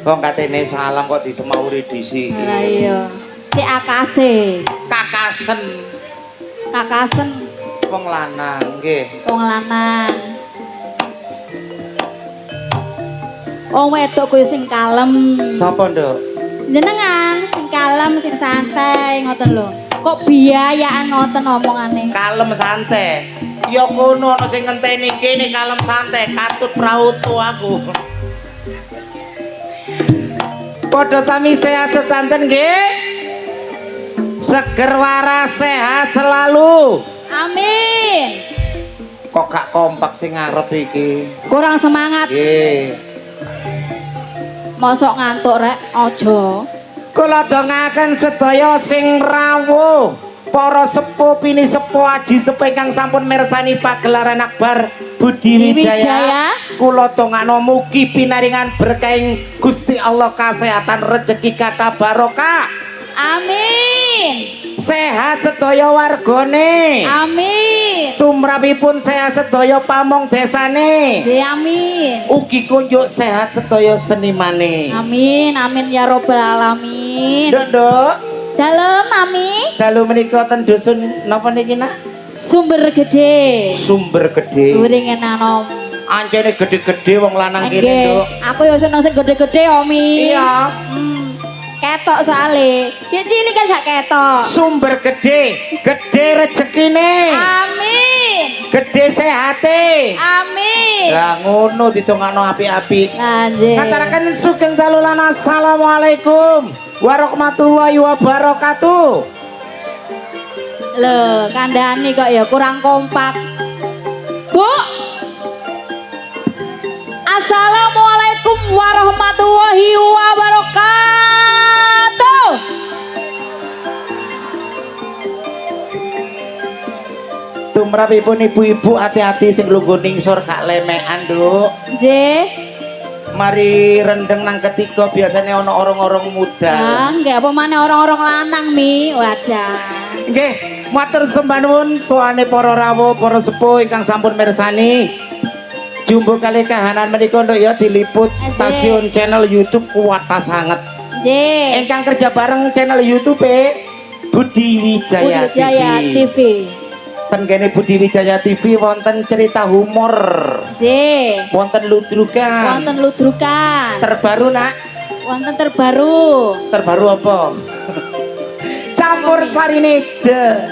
Wong katene salam kok disemauri dhisik. Lah iya. Cek akase. Kakasen. Kakasen Wong lanang nggih. wong lanang. Wong wedok kuwi sing kalem. Sapa, Nduk? Jenengan sing kalem, sing santai ngoten lho. Kok biayaan ngoten omongane. Kalem santai. Ya kono ana sing ngenteni kene kalem santai, katut prauto aku. Padha sami sehat sedanten nggih. Seger waras sehat selalu. Amin. Kok gak kompak sing ngarep iki. Kurang semangat. Nggih. Mosok ngantuk rek, aja. Kula dongaken sedaya sing rawuh, para sepuh pini sepuh aji sepuh ingkang sampun mirsani pagelaran akbar Budi Wijaya. Kula dongakno mugi pinaringan berkahing Gusti Allah kesehatan rezeki kata barokah. Amin. Sehat sedaya wargane. Amin. Tumrapipun sehat sedaya pamong desane. Amin. Ugi kunjuk sehat sedaya senimane. Amin, amin ya robbal alamin. Nduk. Dalem mami. Dalu menika ten dusun napa niki nak? Sumber gede. Sumber gede. Uring enom. Ancene gede-gede wong lanang kene, Nggih, Nduk. aku ya seneng sing gede-gede Omi. Iya. Ketok soalnya. Cilik kan gak ketok. Sumber gede, gede rezekine. Amin. Gede sehate. Amin. Lah ngono ditongakno apik-apik. Lanjut. Kataraken sugeng dalu lan assalamualaikum warahmatullahi wabarakatuh. Loh, kandhane kok ya kurang kompak. Bu. Assalamualaikum warahmatullahi wabarakatuh. Tumrapipun ibu-ibu hati-hati sing lungguh ningsur gak lemekan, Nduk. Nggih. Mari rendeng nang ketiga biasanya ono orang-orang muda. Ah, nggih apa maneh orang-orang lanang mi. Wadah. Nggih, matur sembah nuwun soane para rawuh, para sepuh ingkang sampun mirsani. Jumbo kali kahanan menika Nduk ya diliput stasiun channel YouTube kuwata sanget. Nggih. Ingkang kerja bareng channel YouTube Budi Wijaya TV. Ten kene Budi Wijaya TV wonten cerita humor. Nggih. Wonten ludrukan. Wonten ludrukan. Terbaru nak. Wonten terbaru. Terbaru apa? Campur sarine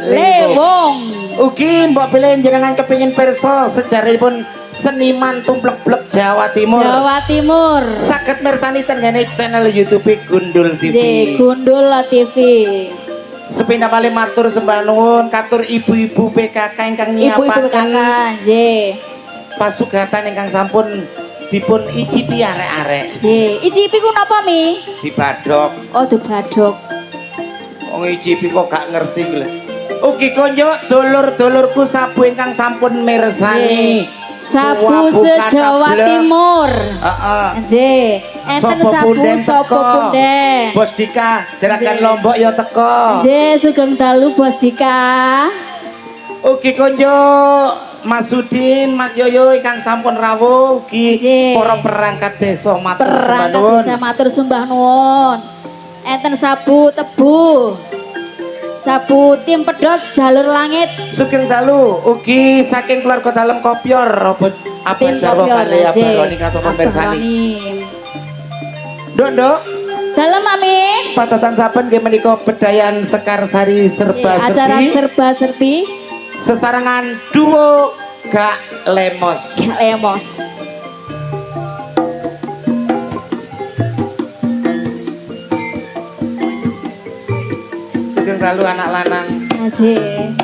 Lewong. Ugi mbok pilih jenengan kepingin pirsa sejarahipun seniman tumplek-plek Jawa Timur. Jawa Timur. Saged mirsani tenggene channel YouTube Gundul TV. Nggih, Gundul TV. Sepindah kali matur sembah nuwun katur ibu-ibu PKK ingkang Ibu-ibu nyiapaken kakak, nggih. pasugatan ingkang sampun dipun icipi arek-arek. Nggih, icipi ku napa mi? Dibadhok. Oh, dibadhok. Wong icipi kok gak ngerti lho. Ugi konjuk dulur-dulurku sabu ingkang sampun mirsani. Sabu se-Jawa Timur. Heeh. Nggih. Enten sabu sapa punden. Bos Dika, Jeragan Lombok ya teko. Nggih, sugeng dalu Bos Dika. Ugi konjuk Mas Sudin, Mas Yoyo ingkang sampun rawuh ugi para perangkat desa matur sembah nuwun. Perangkat desa matur sembah nuwun. Enten sabu tebu. Sabu tim pedot jalur langit. Sugeng dalu ugi saking keluarga dalem Kopyor apa Jarwo kali Abaroni kata pemirsani. Nduk. Dalem mami. Patotan saben nggih menika bedayan Sekar Sari serba serbi. Acara serba serbi. Sesarengan duo gak lemos. Gak lemos. Sugeng dalu anak lanang. Nggih.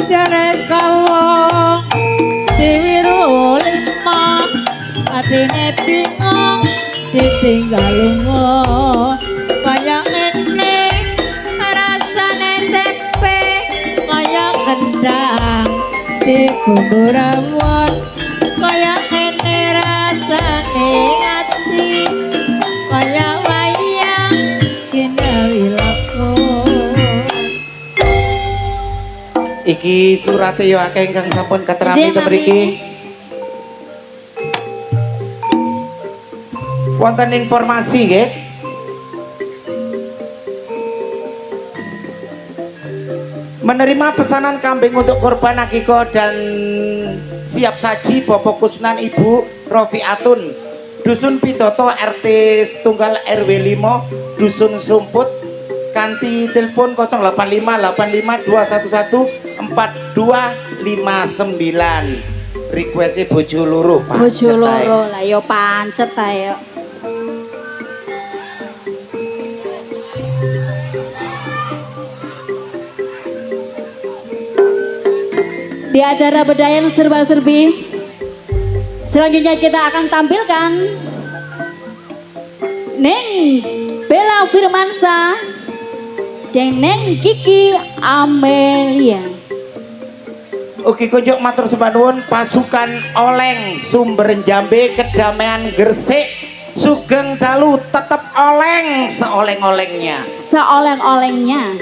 Jaret kawong diwiru lima atine bingung ditinggal lunga kaya ngene rasane tempe kaya kendang dibumbu rawon kaya ngene rasane ati kaya wayang Niki surate yo akeh ingkang sampun katerami to mriki. Wonten informasi nggih. Menerima pesanan kambing untuk korban akikoh dan siap saji Bapak Kusnan Ibu Rofiatun Dusun Pitoto RT setunggal RW 5 Dusun Sumput kanti telepon 0852114259 request bojo loro Bojo loro lah yo pancet ayo. Di acara Bedayan Serba-Serbi selanjutnya kita akan tampilkan Neng Bella Firmansa dan Neng Kiki Amelia. Ugi kunjuk matur sembah nuwun pasukan Oleng Sumber Jambe Kedamaian Gresik Sugeng Dalu tetap oleng seoleng-olengnya. Seoleng-olengnya.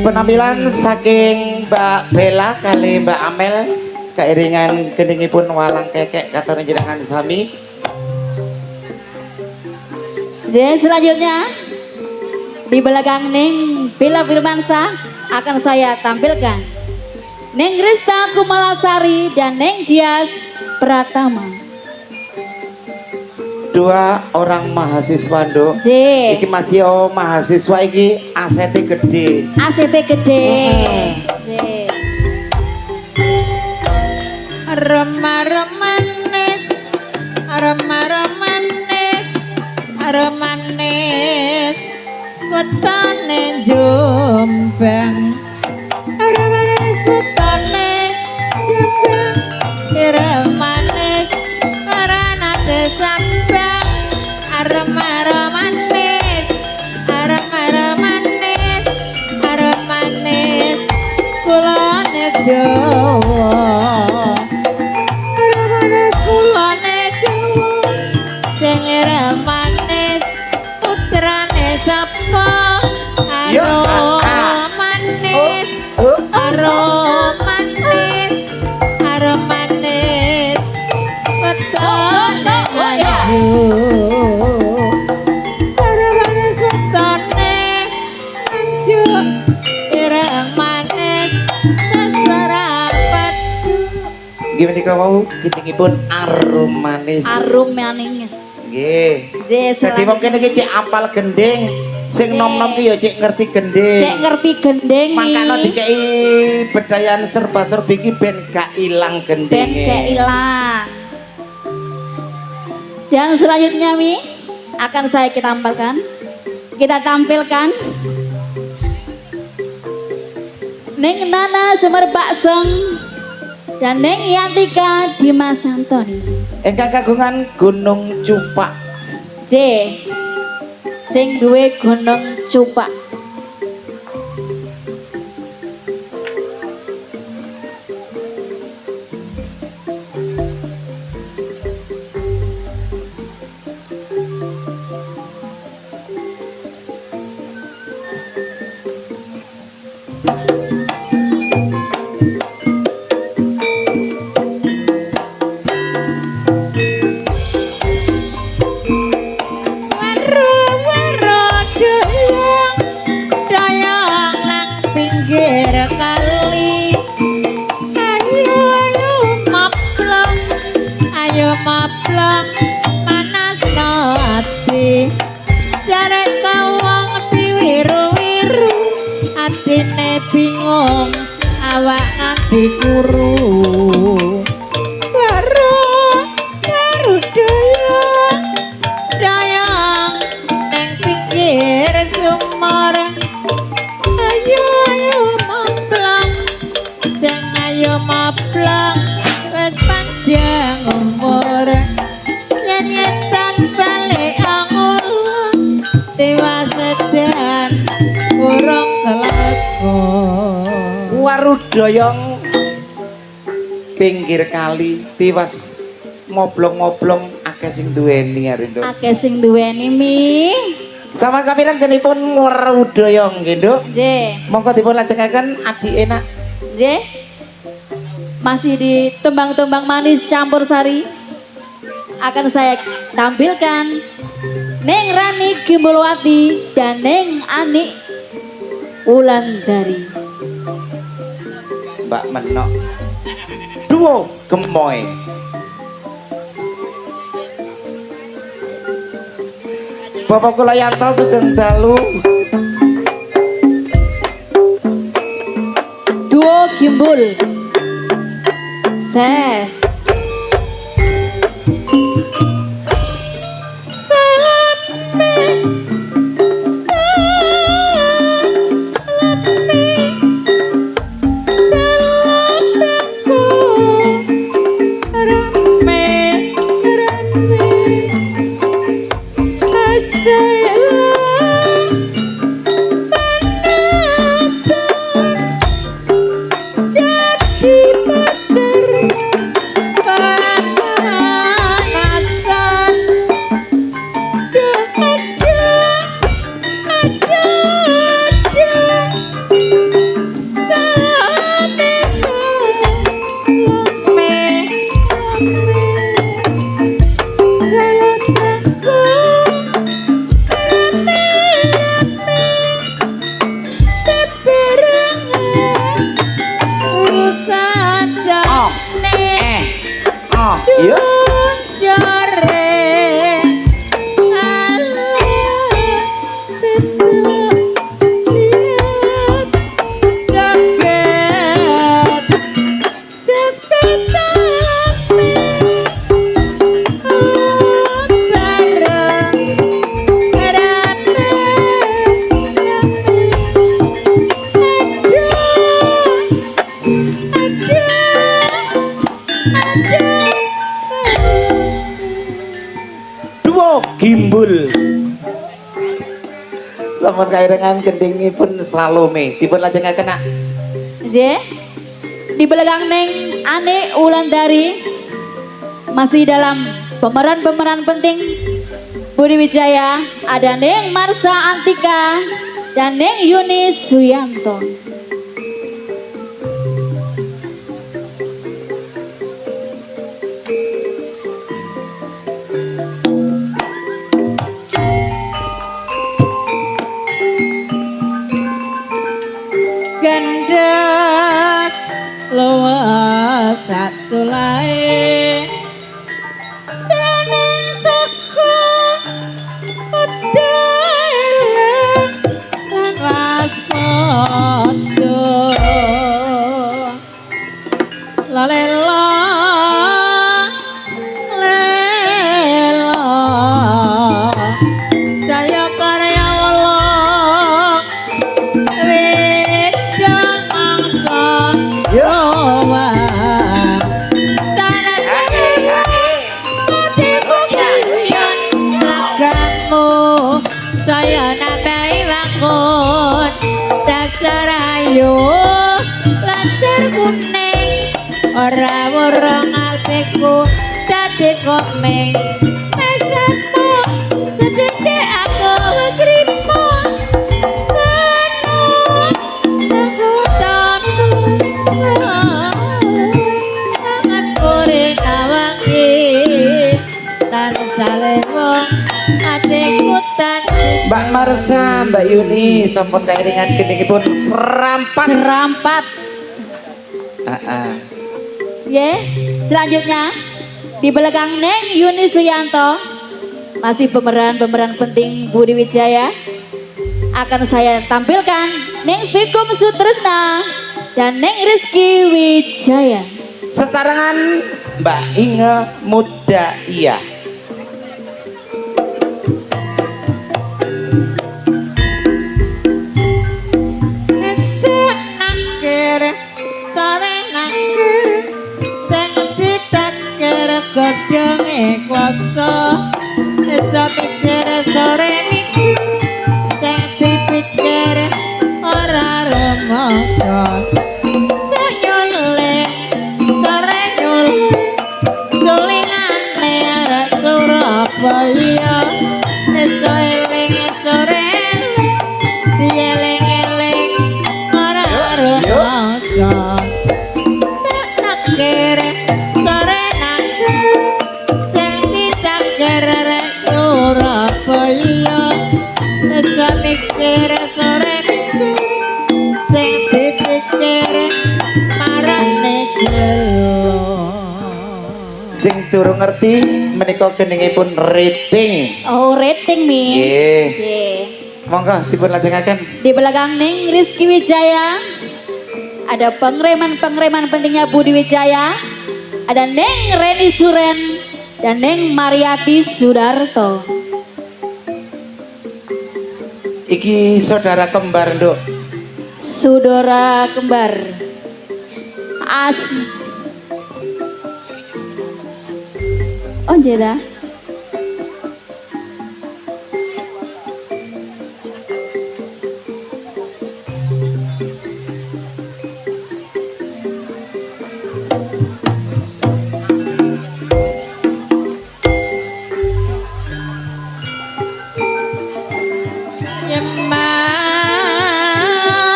Penampilan saking Mbak Bella kali Mbak Amel keiringan gendingipun walang kekek katur jenengan sami. Dan selanjutnya di belakang Neng Bella Firmansa akan saya tampilkan Neng Rista Kumalasari dan Neng Dias Pratama. Dua orang mahasiswa nduk. J. Iki masih mahasiswa iki asete gede. ACT gede. J. Aroma-romanis, aroma-romanis, aromanis, wetone Jombang. Aromanis wetone Jombang, aromanis, aranate Sambang. Aroma-romanis, aroma-romanis, aromanis, kulone Jawa. Aromanis kulone Jawa, sing manis putrane sapa? Aromanis, aromanis, aromanis, wetone ayu. Aromanis wetone ayu, ireng manis seserapan. Gimana kau mau gendingipun arum manis. Arum manis. Nggih. J. Dadi wong kene iki cek apal gending, sing nom-nom ki ya cek ngerti gending. Cek ngerti gendeng Makanya nih. dikei Bedayan Serba-Serbi iki ben gak ilang Ben gendinge. gak ilang. Dan selanjutnya Mi akan kita tampilkan Neng Nana Semerbakseng dan Neng Yantika Dimas Antoni. Ingkang kagungan Gunung Cupak. J. Sing duwe Gunung Cupak. ayo maplok manasno ati jare kawang diwiru-wiru atine bingung awak nganti kuru baru dayang neng pinggir sumur ayo maplok sing ayo maplok wis panjang umur yen-yetan balik angul dewasa dan burung kelakon Warudoyong pinggir kali tiwas ngoblong-ngoblong akeh sing duweni Arindo. Akeh sing duweni mi. Sama kapiran genipun Warudoyong nggih, Nduk. Nggih. Monggo dipun lajengaken adi enak. Nggih. Masih di tembang-tembang manis campur sari akan saya tampilkan Neng Rani Gimbulwati dan Neng Ani Wulandari. Mbak Menok. Duo Gemoy. Bapak kula yanto sugeng dalu. Duo Gimbul. Ses. Gimbul. Sampun kairengan gendingipun Salome. Dipun lajengaken nak. Nggih. Di belakang Neng Ani Wulandari masih dalam pemeran-pemeran penting Budi Wijaya, ada Neng Marsha Antika dan Neng Yuni Suyanto. Gandas luwes sak sulae jroning saka udae lan waspada lalela lela saya karya Allah wedang mangsa yowa tanah hatiku kuyon lagamu saya nambahi wangun dasar ayu lancar kuning ora wurung atiku dadi komeng mesamu sedikit aku trimo aku tamu sangat kore tawangi tan salewong atiku tan Mbak Marsha, Mbak Yuni, sampun kairengan gendingipun Serampat. Serampat. Heeh. Ye, selanjutnya Di belakang Neng Yuni Suyanto, masih pemeran penting Budi Wijaya, akan saya tampilkan Neng Vikum Sutresna dan Neng Rizky Wijaya. Sesarengan Mbak Inge Muda Iya. Esuk nakir sore nakir sing ditakir godhonge kuasa esuk mikir sore mikir sing dipikir ora rumangsa sayule sore nyule sulingane arek Surabaya esuk eling sore dieling-eling ora rumangsa nakir sore nakir sing ditakir arek Surabaya esuk mikir sore mikir sing dipikir marane gelo Sing durung ngerti menika geningipun rating. Oh, rating Mi. Nggih. Nggih. Monggo dipun lajengaken. Di belakang Neng Rizky Wijaya ada pengreman pentingnya Budi Wijaya, ada Neng Reni Suren dan Neng Mariati Sudarto. Iki saudara kembar, Nduk. Saudara kembar. Oh jeda.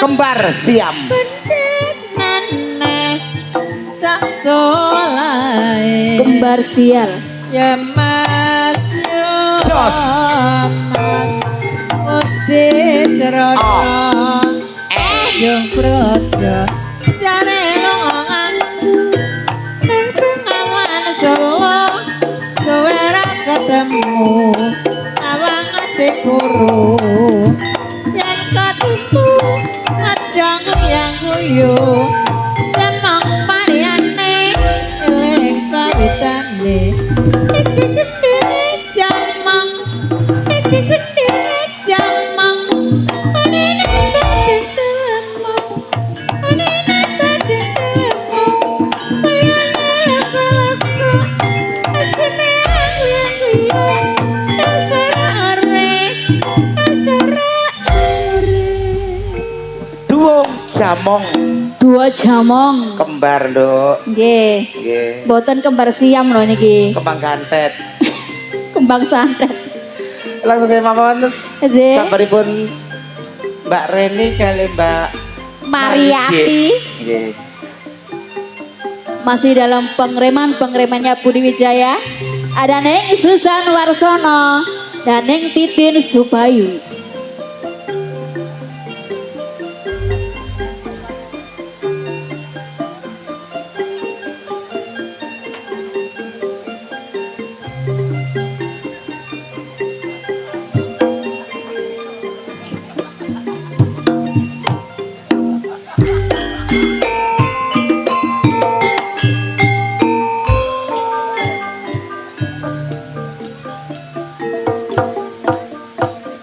Kembar siam. nenes sak solai Kembar sial. ya mas yo Jos. mas uti serono yung projo jare longang nang pengawan solo suwera ketemu awang ati kuru yang ketemu ajang yang guyu semang pariane eling kawitane jamang jamang anene badhe telemong anene badhe telemong bayane kalaka asine yang guyu dasara are Duo jamong. Dua jamong. Kembar, Nduk. Nggih. Nggih. Boten kembar siam loh niki. Kembang gantet. Kembang santet. Langsung ke mawon. Nggih. Sabaripun Mbak Reni kali Mbak Mariati. Nggih. Masih dalam pengremannya Budi Wijaya, ada Neng Susan Warsono dan Neng Titin Subayu.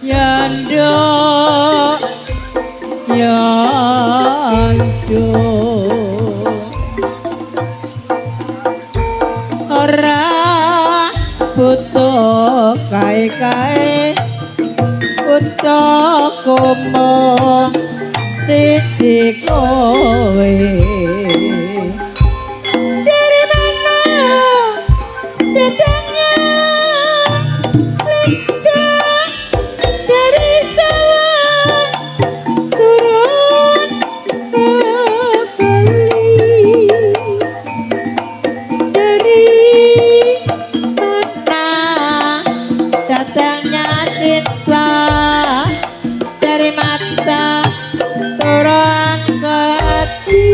Yando yando ora butuh kae-kae butuh komo siji kowe dari mana datangnya lintang dari sawah turun kembali dari mana datangnya cinta dari mata turun ke hati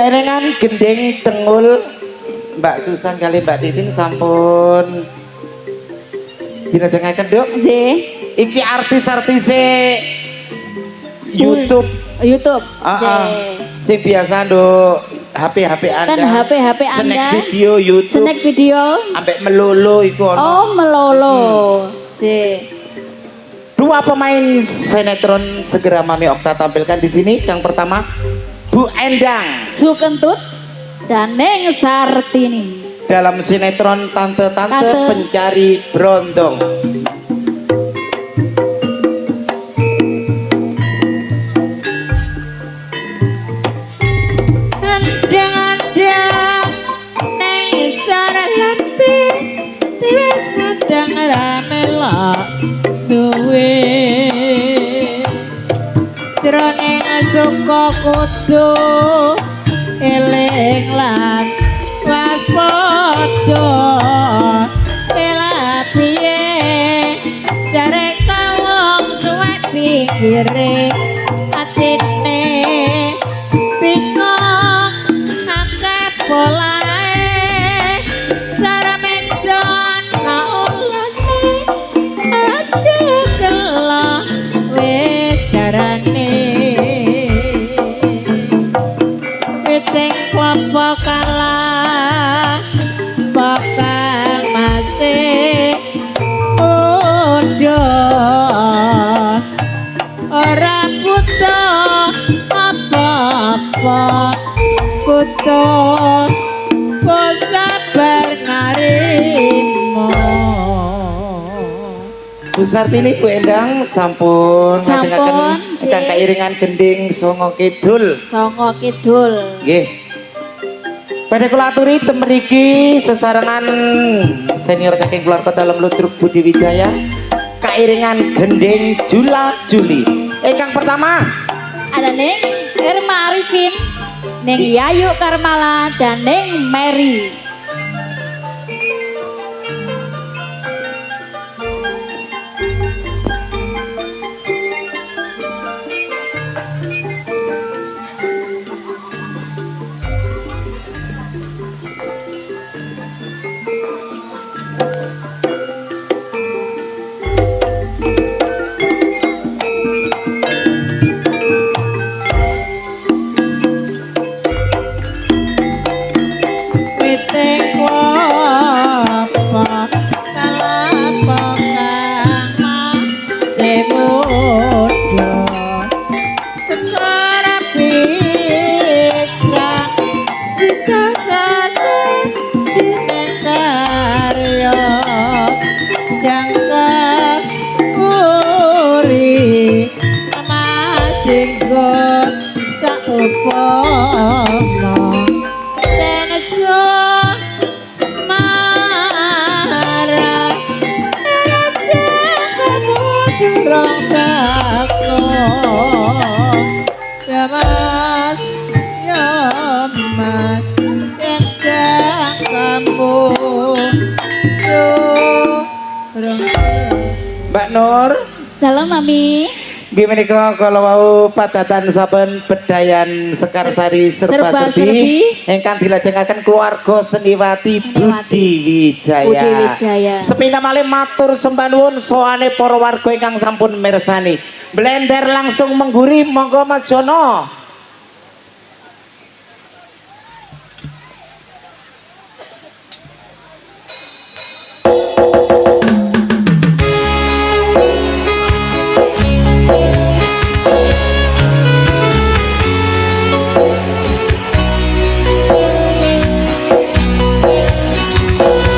kairengan gending tengul Mbak Susan kali Mbak Titin sampun dirajengaken Duk. Nggih. Iki artis-artis YouTube. YouTube. Sing biasa nduk HP Anda. Kan HP Anda. Snack video YouTube. Snack video. Ambek melolo iku ono. Oh, melolo. Dua pemain sinetron segera Mami Okta tampilkan di sini. Yang pertama Bu Endang Sukentut dan Neng Sartini dalam sinetron Tante-Tante Tante. Pencari Brondong. Andang-andang neng sarati tiwes madang ramelok duwe jroning suka kudu eling lan waspada ela piye jare kawong suwek pikire atine bingung akeh polae saramendon maulane aja kelo wis jarane piting klopo kalah bakal masih udah ora butuh apa-apa butuh sabar narimo. Bu Sartini Bu Endang sampun ngajengaken Sampun, ingkang nggih. kairingan gending Songo Kidul. Songo Kidul. Nggih. Pada kula aturi temeriki sesarengan senior saking keluarga dalam Ludruk Budi Wijaya kairingan gending Jula Juli. Ingkang pertama Ada Neng Irma Arifin, Neng Yayu Karmala dan Neng Mary. Piting klopo kalah bakal masih muda sekarang bisa saja jeneng karya jangka uri masinggo saupama tenesu marah raja kamu durung tako ya mas kencang kamu durung Mbak Nur. Dalam Mami. Nggih menika kala wau padatan saben bedayan Sekarsari serba serbi ingkang dilajengaken keluarga Seniwati Budi Wijaya. Budi Wijaya. Sepindah malih matur sembah nuwun soane para warga ingkang sampun mirsani. Blender langsung mengguri monggo Mas Jono.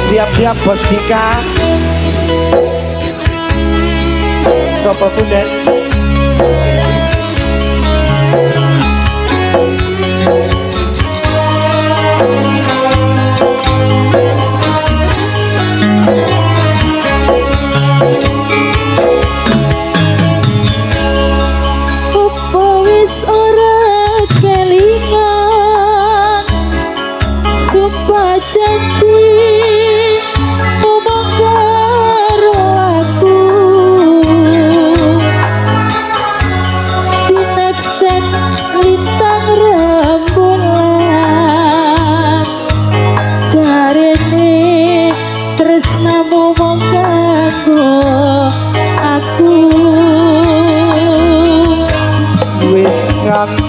Siap-siap Bos Dika. Sopo Bunden? Apa wis ora kelingan sumpah janji omong karo aku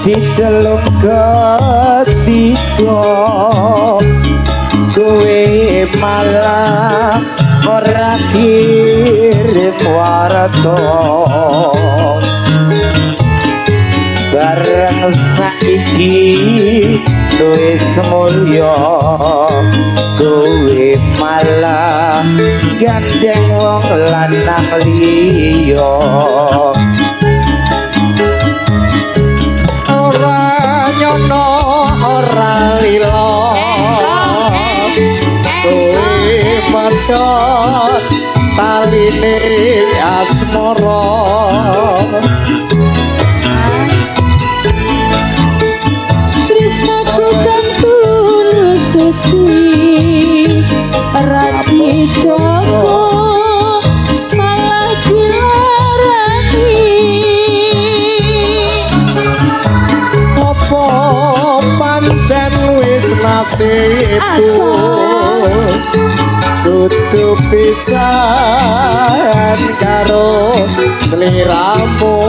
didelok ketiga kowe malah ora kirim warta bareng saiki wis mulya kowe malah gandeng wong lanang liya ora nyono ora lila kowe medhot taline asmara Rati Joko malah dilarani apa pancen wis nasibku kudu pisan karo sliramu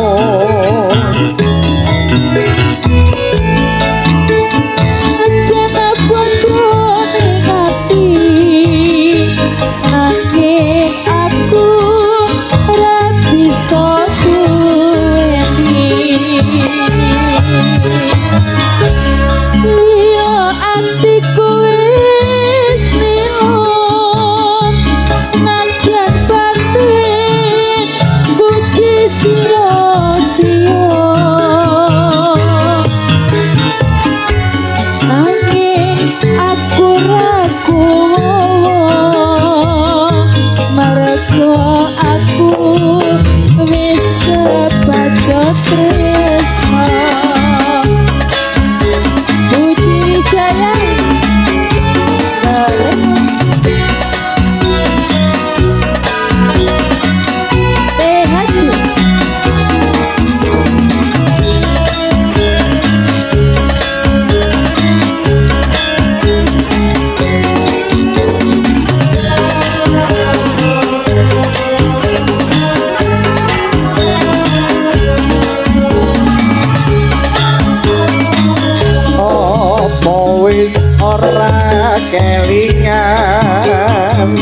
ora kelingan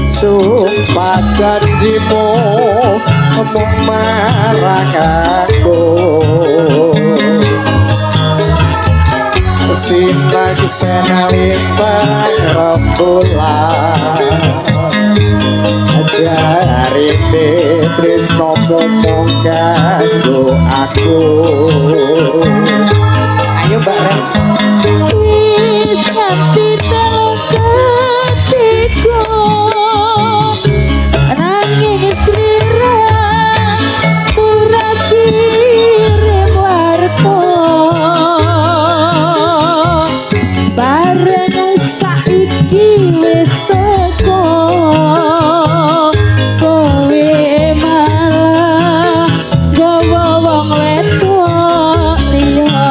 sumpah janjimu mung marang aku sinang senalimbang rembulan jarine tresno mung kanggo aku ayo Mbak Ren nganti dalam hatiku nanging slira ora kirim warta bareng saiki wis teko kowe malah gawa wong wedok liya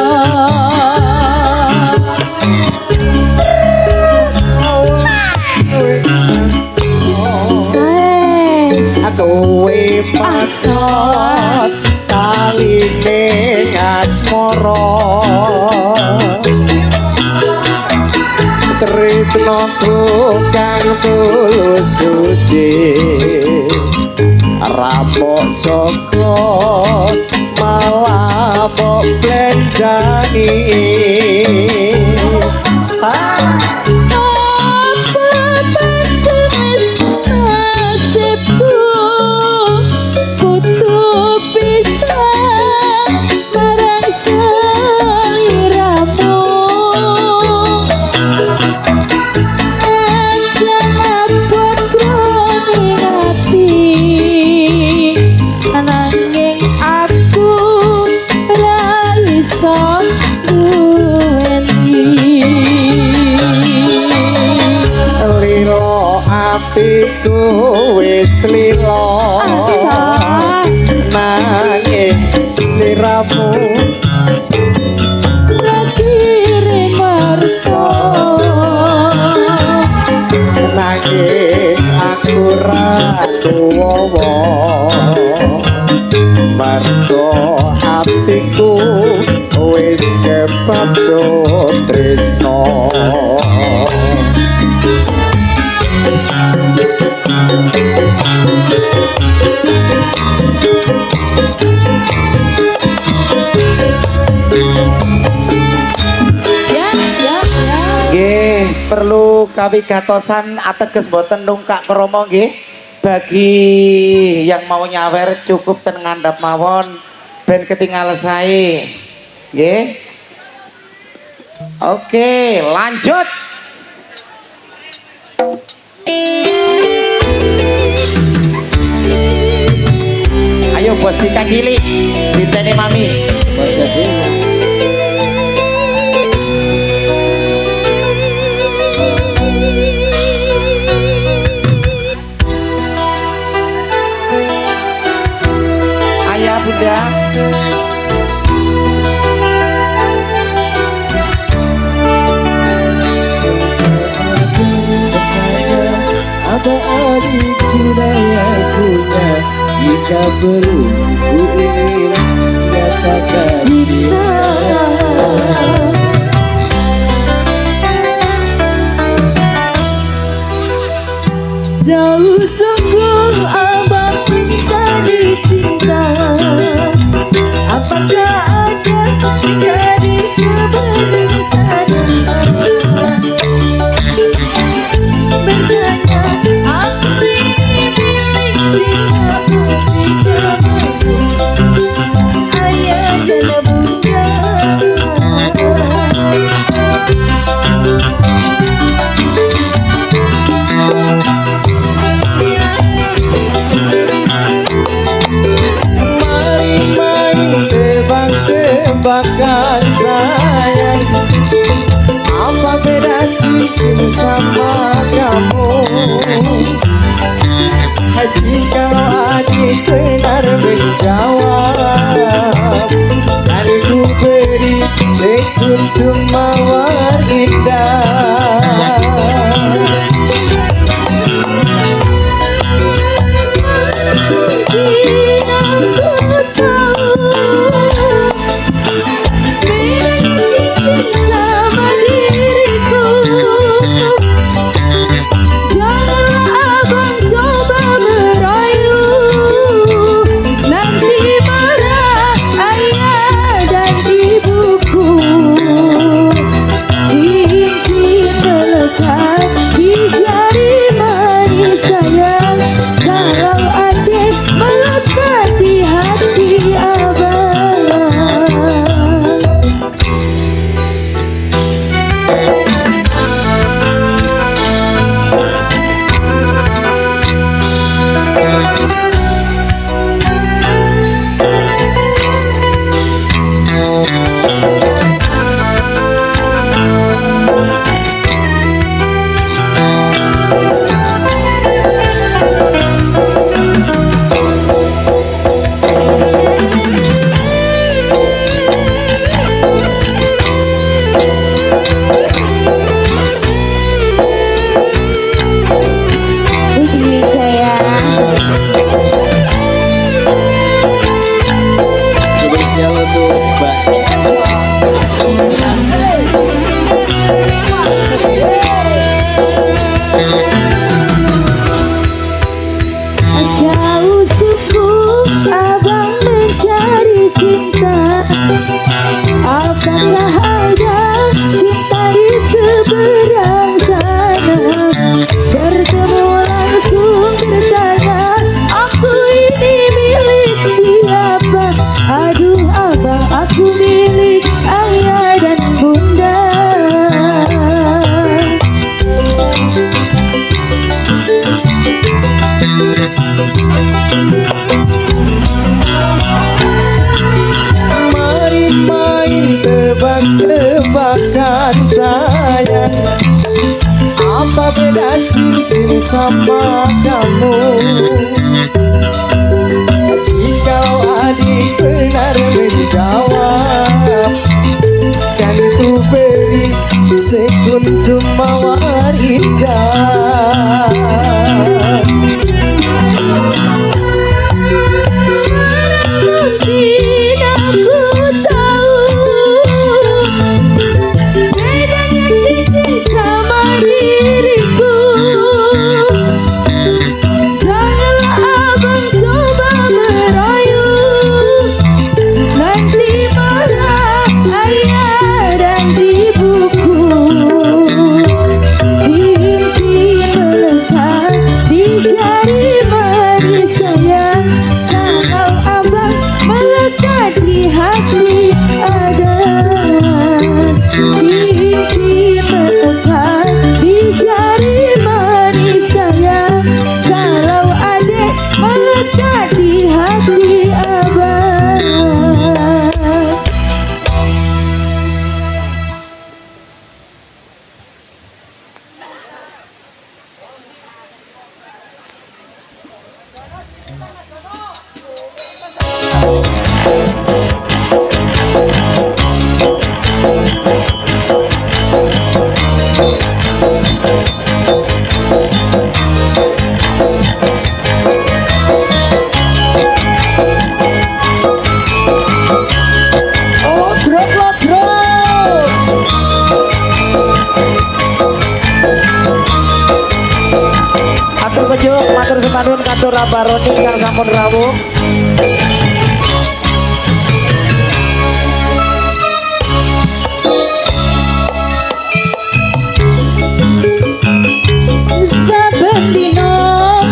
kowe pasot taline asmara tresnaku kang tulus suci rapok joko malah mbok blenjani atiku wis lila nanging sliramu kirim warta nanging aku ra tuwa mergo atiku wis kepacut tresno. Nggih, perlu kawigatosan ateges boten nungkak krama nggih. Bagi yang mau nyawer cukup ten ngandhap mawon ben ketinggal sae. Nggih. Oke, lanjut. Ayo bos Dika cilik, diteni mami. Ayah bunda. Apa adik sudah yang punya? Jika perlu ku ingin nyatakan cinta. Jauh sungguh abang mencari cinta. Apakah ada dari sebelum sana? Bertanya aku ini milik siapa? Jika mampu ayah dan bunda. Main-main tebak-tebakan sayang. Apa beda cincin sama kamu? Jika adik benar menjawab, dan ku beri sekutu mawar indah. Tebak-tebakan sayang. Apa beda cincin sama kamu? Jika adik benar menjawab, kan ku beri sekuntum mawar indah. Mungkin aku tahu nuwun katur Baroni kang sampun rawuh. Saben dino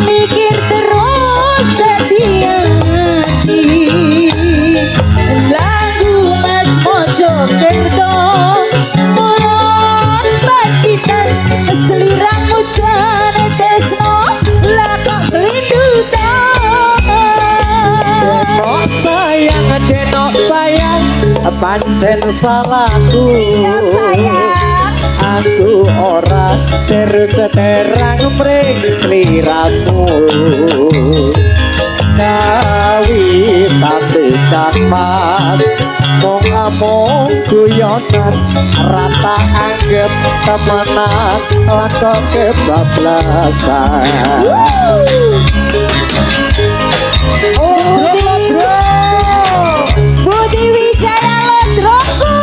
mikir terus dadi ati lagu Mas Mojokerto mulon pacitan seliramu jane tresno lah kok selindutan Denok sayang, denok sayang, pancen salahku. iya sayang Aku ora terus terang mring sliramu. Kawitan tekan mas mong among guyonan rata anggap temenan lakok kebablasan. Budi Wijaya Lodroku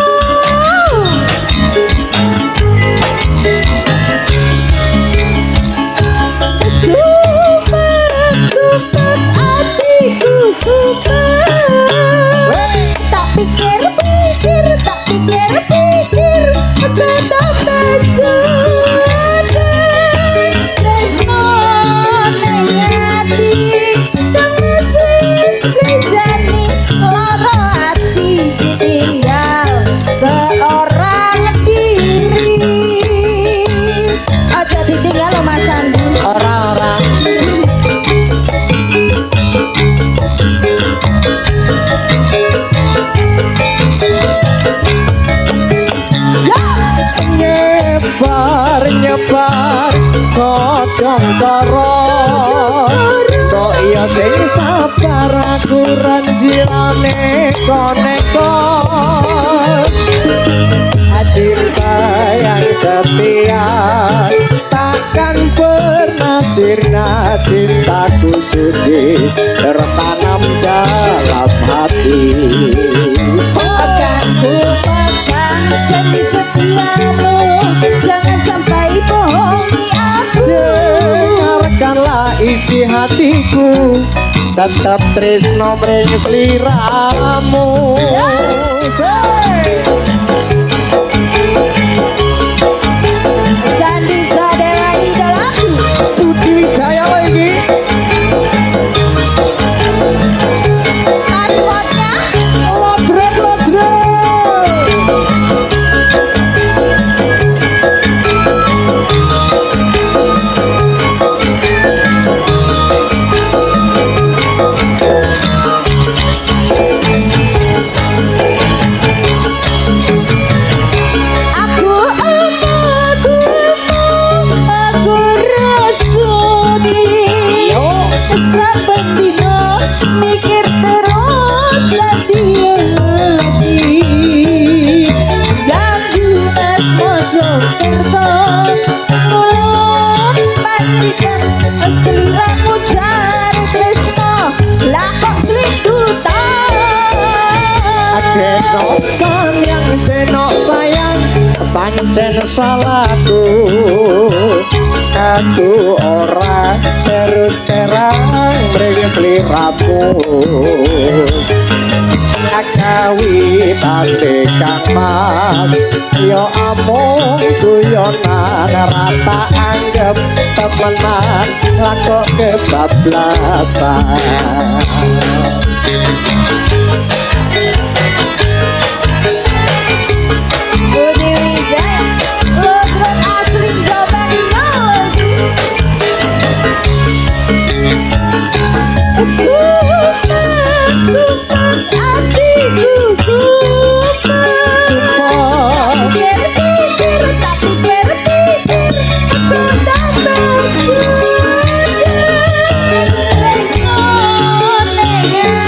Super hatiku super tak pikir-pikir tak pikir-pikir tetap menjadi tresno ning ati kemesis kejani lara hati ditinggal seorang diri aja ditinggal lo Mas Sandi Orang-orang nyebar nyebar kodong karo kok iya sing sabar aku ranjirane koneko cinta yang setia takkan pernah sirna cintaku suci tertanam dalam hati akan ku pegang janji setiamu jangan sampai bohongi aku dengarkanlah isi hatiku tetap tresno mring sliramu. Sandi Sadewa idolaku Budi Wijaya lagi paspornya lodrek aku rasuni saben dino mikir terus lagi ganggu Mas Mojokerto mulon pacitan seliramu jare tresno lah kok selindutan denok sayang pancen salahku aku ora terus terang mring sliramu kawitan tekan mas yo amung guyonan rata anggap temenan lakok kebablasan. Budi Wijaya Lodrok asli coba lagi super hatiku super pikir-pikir tak pikir-pikir tetap berjuang tresno ning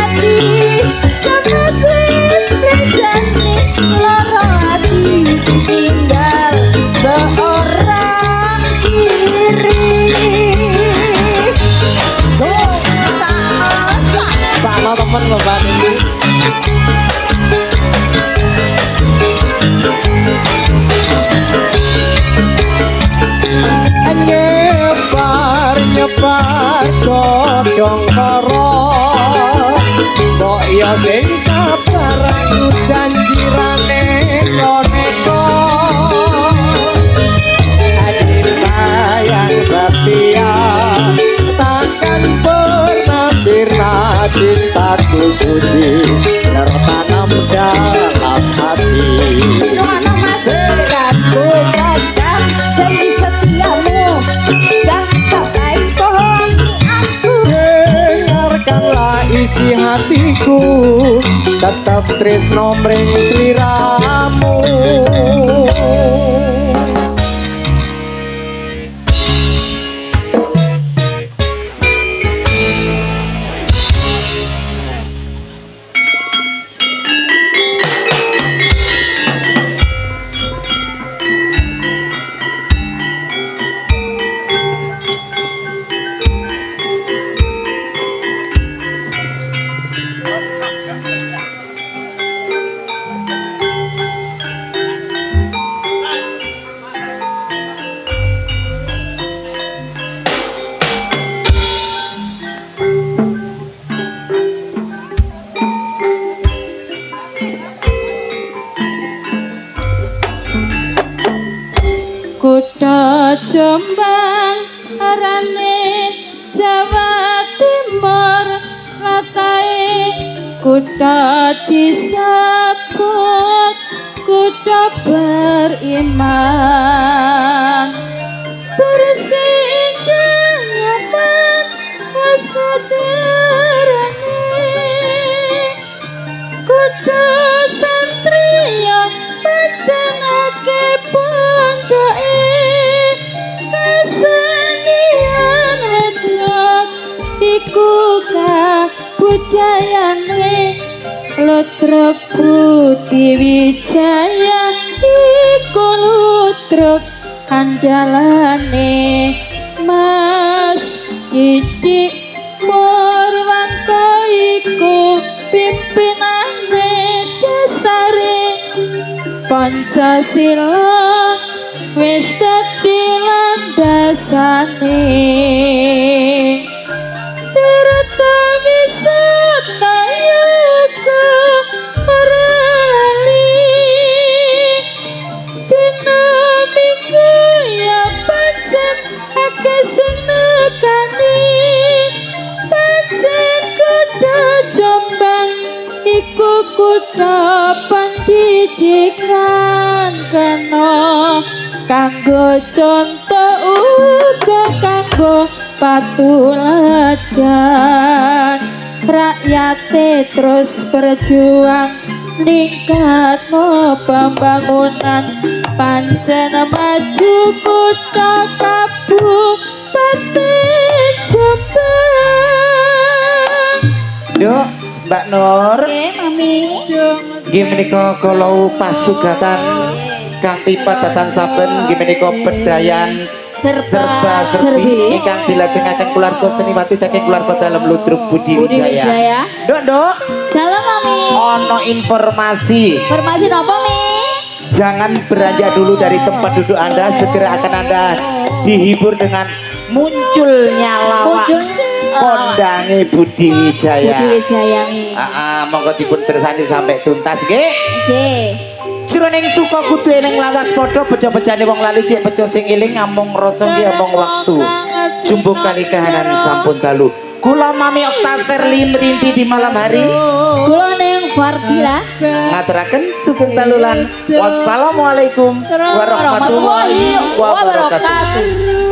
budi tertanam dalam hati. Rumahnya masihkan ku pegang janji setiamu, jangan sampai bohongi aku. Dengarkanlah isi hatiku, tetap tresno mring sliramu. Kutha Jombang arane Jawa Timur, katae kutha disebut kutha beriman, bersih dan nyaman wis kaderane. Kutha satriya pacanake pondoke, kesenian wedok iku kabudayane. Ludruk Budi Wijaya iku ludruk andalane. Mas Didik Purwanto iku pimpinane dasare Pancasila wis dadi landasane. Tirta wisata yoga ora lali, dina minggu ya pancen akeh sing nekani. Pancen kutha Jombang iku kutha pendidikan, kena kanggo contoh uga kanggo patuladan. Rakyate terus berjuang ningkatno pembangunan, pancen maju kutha Kabupaten Jombang. Duk, Mbak Nur, Oke, Mami. nggih menika kula pasugatan kanthi padatan saben nggih menika bedayan serba serbi ingkang dilajengaken keluarga seniwati saking keluarga dalam Ludruk Budi Wijaya. Nduk, Nduk, Dalam Mami. ono informasi. Informasi apa Mi? Jangan beranjak dulu dari tempat duduk Anda, segera akan Anda dihibur dengan munculnya lawak Muncul kondange Budi Wijaya. Budi Wijaya Mi. Monggo dipun pirsani sampai tuntas nggih. J. Jroning suka kudu eling lawas padha beja-bejane wong lali cek bejo sing eling amung rasa nggih amung wektu. Jumbo kali kahanan sampun dalu. Kula Mami Oktaser limrinti di malam hari Kula ning Fardila. ngaturaken sugeng dalulan. Wassalamualaikum warahmatullahi wabarakatuh.